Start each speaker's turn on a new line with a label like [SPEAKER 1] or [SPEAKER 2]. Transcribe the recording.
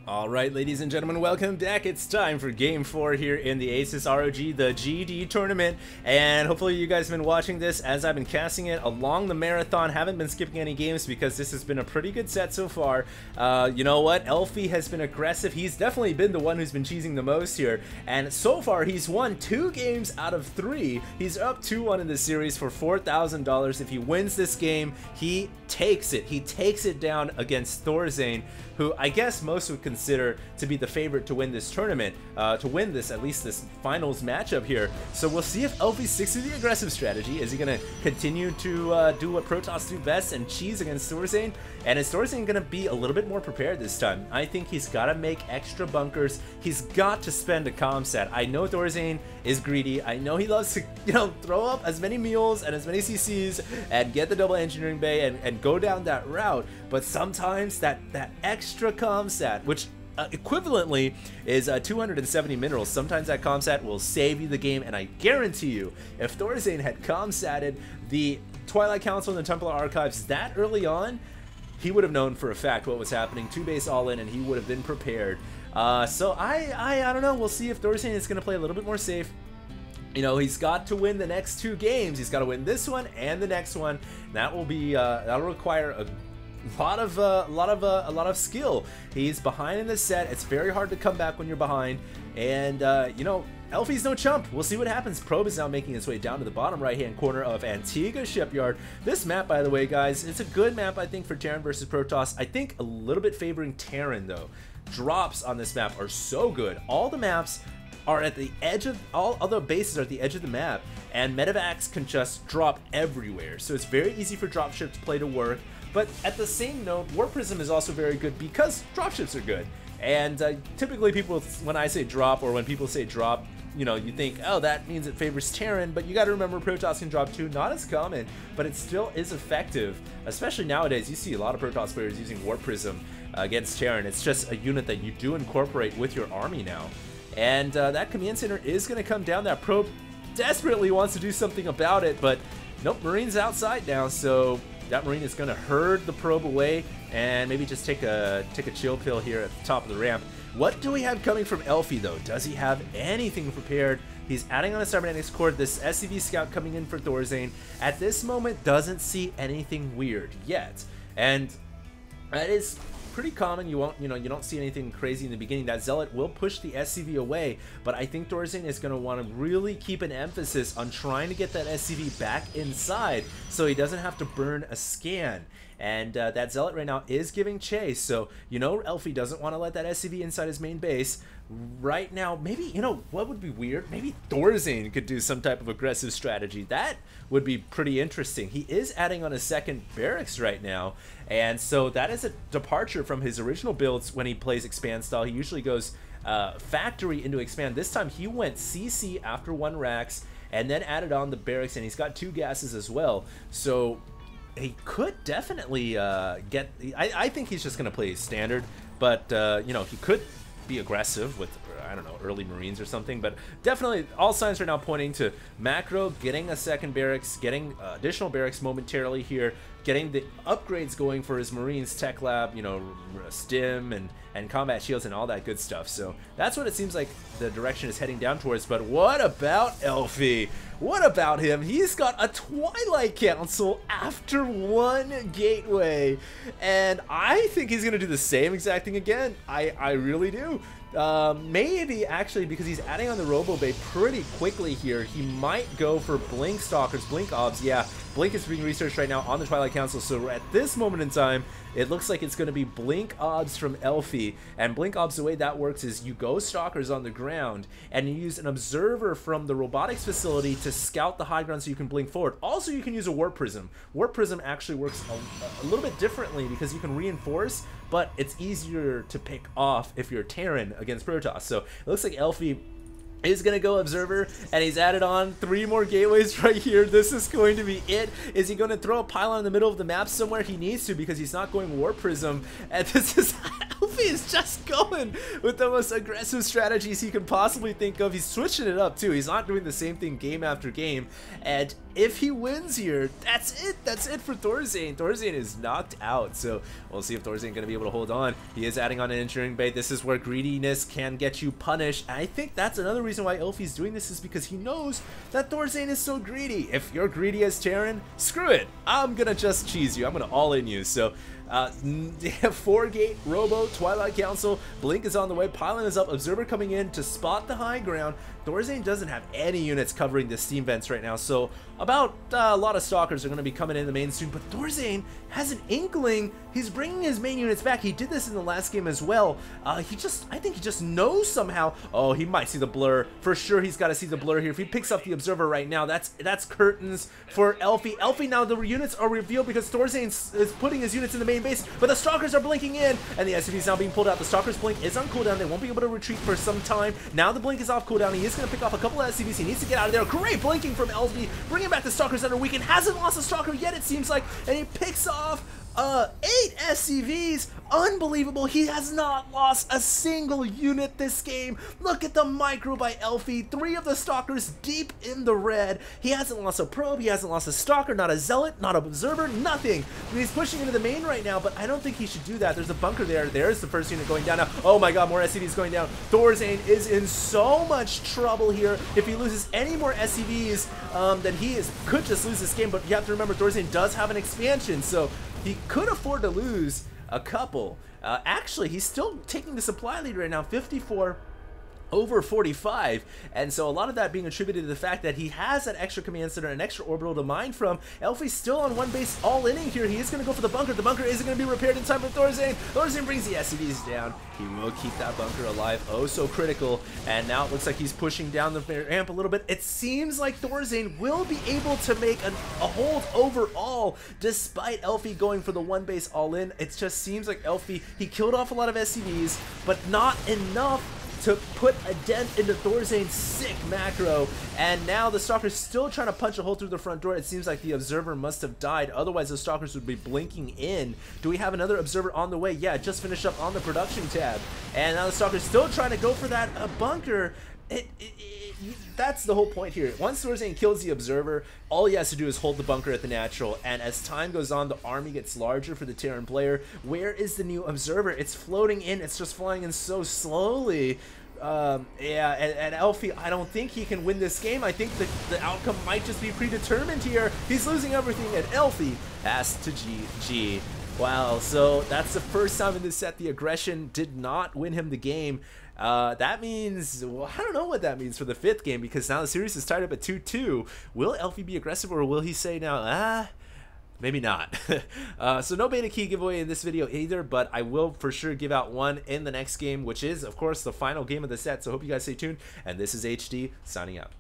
[SPEAKER 1] Alright, ladies and gentlemen, welcome back. It's time for Game 4 here in the Asus ROG, the GD tournament. And hopefully you guys have been watching this as I've been casting it along the marathon. Haven't been skipping any games because this has been a pretty good set so far. You know what? Elfi has been aggressive. He's definitely been the one who's been cheesing the most here. And so far, he's won 2 games out of 3. He's up 2-1 in this series for $4,000. If he wins this game, he takes it. He takes it down against Thorzain, who I guess most would consider to be the favorite to win this tournament, to win this, at least this finals matchup here. So we'll see if Elfi sticks to the aggressive strategy. Is he going to continue to do what Protoss do best and cheese against Thorzain? And is Thorzain going to be a little bit more prepared this time? I think he's got to make extra bunkers. He's got to spend a comm set. I know Thorzain is greedy. I know he loves to, throw up as many mules and as many CCs and get the double engineering bay and go down that route. But sometimes that extra comm set, which equivalently is 270 minerals, sometimes that comm set will save you the game. And I guarantee you, if Thorzain had comm setted the Twilight Council and the Templar Archives that early on, he would have known for a fact what was happening. 2 base all in, and he would have been prepared. So I don't know. We'll see if Thorzain is going to play a little bit more safe. He's got to win the next 2 games. He's got to win this one and the next one. That will be that'll require a lot of skill. He's behind in the set. It's very hard to come back when you're behind. And Elfi's no chump. We'll see what happens. Probe is now making its way down to the bottom right-hand corner of Antigua Shipyard. This map, by the way, guys, it's a good map, I think, for Terran versus Protoss. I think a little bit favoring Terran, though. Drops on this map are so good. All the maps are at the edge of, all other bases are at the edge of the map, and medevacs can just drop everywhere. So it's very easy for dropship to play to work. But at the same note, Warp Prism is also very good because dropships are good. And typically people, when I say drop or when people say drop, you think, oh, that means it favors Terran, but you got to remember Protoss can drop too. Not as common, but it still is effective. Especially nowadays, you see a lot of Protoss players using Warp Prism against Terran. It's just a unit that you do incorporate with your army now. And that command center is going to come down. That probe desperately wants to do something about it, but nope, Marine's outside now, so that Marine is going to herd the probe away and maybe just take a chill pill here at the top of the ramp. What do we have coming from Elfi, though? Does he have anything prepared? He's adding on a cybernetics core. This SCV scout coming in for Thorzain at this moment doesn't see anything weird yet, and that is pretty common. You don't see anything crazy in the beginning. That Zealot will push the SCV away, but I think Thorzain is going to want to really keep an emphasis on trying to get that SCV back inside so he doesn't have to burn a scan. And that Zealot right now is giving chase, so Elfi doesn't want to let that SCV inside his main base. Right now, maybe, what would be weird? Maybe Thorzain could do some type of aggressive strategy. That would be pretty interesting. He is adding on a second barracks right now, and so that is a departure from his original builds when he plays expand style. He usually goes factory into expand. This time he went CC after 1 racks and then added on the barracks, and he's got 2 gases as well. So he could definitely get... I think he's just going to play standard, but he could be aggressive with, I don't know, early Marines or something. But definitely all signs are now pointing to Macro getting a second barracks, getting additional barracks momentarily here, getting the upgrades going for his Marines, Tech Lab, Stim and combat shields and all that good stuff. So that's what it seems like the direction is heading down towards. But what about Elfi? What about him? He's got a Twilight Council after 1 gateway, and I think he's gonna do the same exact thing again. I really do. Maybe actually, because he's adding on the Robo Bay pretty quickly here, he might go for Blink Stalkers, Blink Obs. Yeah, Blink is being researched right now on the Twilight Council, so at this moment in time, it looks like it's going to be Blink Obs from Elfi. And Blink Obs, the way that works is you go Stalkers on the ground, and you use an Observer from the robotics facility to scout the high ground so you can blink forward. Also, you can use a Warp Prism. Warp Prism actually works a little bit differently because you can reinforce, but it's easier to pick off if you're Terran against Protoss. So it looks like Elfi is going to go Observer, and he's added on 3 more gateways right here. This is going to be it. Is he going to throw a pylon in the middle of the map somewhere? He needs to, because he's not going Warp Prism. And this is Elfi Elfi is just going with the most aggressive strategies he can possibly think of. He's switching it up too. He's not doing the same thing game after game. And if he wins here, that's it. That's it for Thorzain. Thorzain is knocked out. So we'll see if Thorzain going to be able to hold on. He is adding on an engineering bait. This is where greediness can get you punished. I think that's another reason why Elfi's doing this, is because he knows that Thorzain is so greedy. If you're greedy as Terran, screw it. I'm going to just cheese you. I'm going to all in you. So they have 4-gate, Robo, Twilight Council, Blink is on the way, Pylon is up, Observer coming in to spot the high ground. Thorzain doesn't have any units covering the steam vents right now, so about a lot of Stalkers are going to be coming in the main soon, but Thorzain has an inkling. He's bringing his main units back. He did this in the last game as well. I think he just knows somehow. Oh, he might see the blur. For sure, he's got to see the blur here. If he picks up the Observer right now, that's curtains for Elfi. Elfi, now the units are revealed because Thorzain is putting his units in the main base, but the Stalkers are blinking in, and the SCV is now being pulled out. The Stalkers blink is on cooldown. They won't be able to retreat for some time. Now the blink is off cooldown. He is going to pick off a couple of SCVs. He needs to get out of there. Great blinking from Elfi, bringing back the Stalkers under weaken. Hasn't lost a Stalker yet, it seems like, and he picks off 8 SCVs. Unbelievable. He has not lost a single unit this game. Look at the micro by Elfi. 3 of the Stalkers deep in the red. He hasn't lost a probe. He hasn't lost a Stalker, not a Zealot, not an Observer, nothing. He's pushing into the main right now, but I don't think he should do that. There's a bunker there. There's the first unit going down now. Oh my god, more SCVs going down. Thorzain is in so much trouble here. If he loses any more SCVs, then could just lose this game, but you have to remember Thorzain does have an expansion, so he could afford to lose a couple. Actually, he's still taking the supply lead right now, 54 over 45, and so a lot of that being attributed to the fact that he has that extra command center, an extra orbital to mine from. Elfi's still on one base all inning here. He is going to go for the bunker. The bunker isn't going to be repaired in time for Thorzain. Thorzain brings the SCVs down. He will keep that bunker alive. Oh, so critical. And now it looks like he's pushing down the ramp a little bit. It seems like Thorzain will be able to make a hold overall, despite Elfi going for the one base all in. It just seems like Elfi, he killed off a lot of SCVs, but not enough to put a dent into Thorzain's sick macro, and now the Stalker's still trying to punch a hole through the front door. It seems like the Observer must have died, otherwise the Stalkers would be blinking in. Do we have another Observer on the way? Yeah, it just finished up on the production tab, and now the Stalker's still trying to go for that bunker. That's the whole point here. Once Thorzain kills the Observer, all he has to do is hold the bunker at the natural, and as time goes on, the army gets larger for the Terran player. Where is the new Observer? It's floating in, it's just flying in so slowly. Yeah, and Elfi, I don't think he can win this game. I think the outcome might just be predetermined here. He's losing everything, and Elfi has to GG. Wow, so that's the first time in this set the aggression did not win him the game. That means, well, I don't know what that means for the 5th game, because now the series is tied up at 2-2. Will Elfi be aggressive, or will he say now, maybe not? So no beta key giveaway in this video either, but I will for sure give out one in the next game, which is, of course, the final game of the set. So hope you guys stay tuned, and this is HD signing out.